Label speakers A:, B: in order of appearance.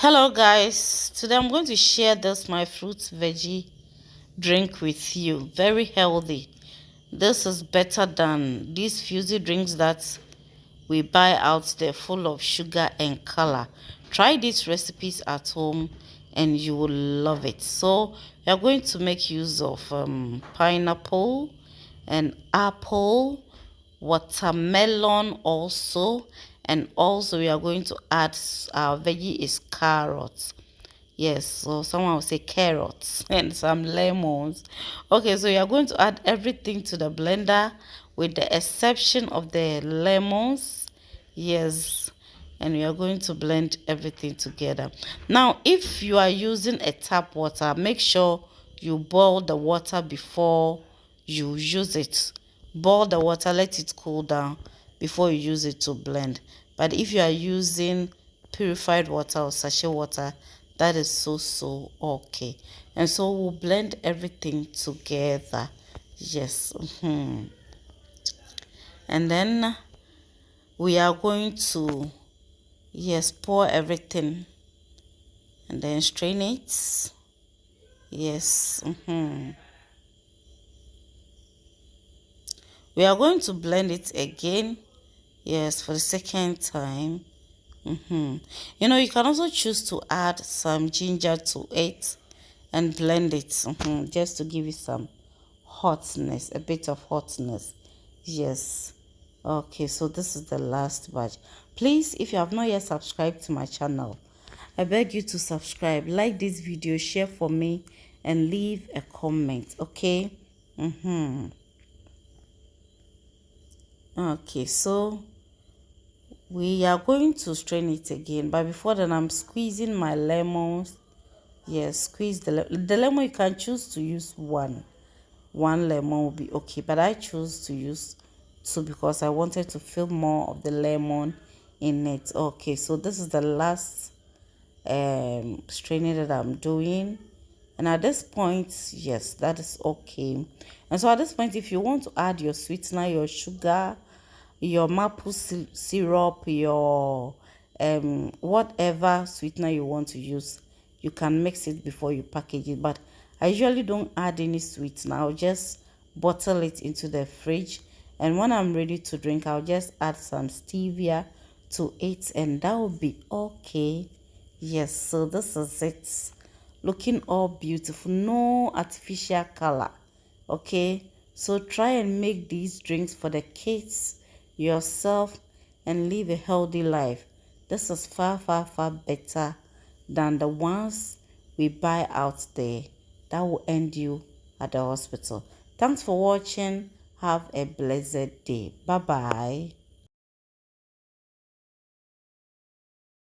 A: Hello guys, today I'm going to share this my fruit veggie drink with you. Very healthy. This is better than these fuzzy drinks that we buy out there full of sugar and color. Try these recipes at home and you will love it. So we are going to make use of pineapple and apple, watermelon also, and also we are going to add our veggie is carrots. Yes, so someone will say carrots and some lemons. Okay, so you are going to add everything to the blender with the exception of the lemons. Yes, and you are going to blend everything together. Now, if you are using a tap water, make sure you boil the water before you use it. Boil the water, let it cool down before you use it to blend. But if you are using purified water or sachet water, that is so okay. And so we'll blend everything together. Yes. And then we are going to, yes, pour everything and then strain it. Yes. We are going to blend it again. Yes, for the second time. You know, you can also choose to add some ginger to it and blend it, just to give it some hotness, a bit of hotness. Yes. Okay, so this is the last batch. Please, if you have not yet subscribed to my channel, I beg you to subscribe, like this video, share for me, and leave a comment. Okay. Okay, so we are going to strain it again, but before then I'm squeezing my lemons. Yes, squeeze the lemon. You can choose to use one lemon will be okay, but I choose to use two because I wanted to feel more of the lemon in it. Okay, so this is the last straining that I'm doing, and at this point, yes, that is okay. And so at this point, if you want to add your sweetener, your sugar, your maple syrup, your whatever sweetener you want to use, you can mix it before you package it. But I usually don't add any sweetener. I'll just bottle it into the fridge, and when I'm ready to drink, I'll just add some stevia to it, and that will be okay. Yes, so this is it, looking all beautiful, no artificial color. Okay, so try and make these drinks for the kids, yourself, and live a healthy life. This is far better than the ones we buy out there that will end you at the hospital. Thanks for watching. Have a blessed day. Bye bye.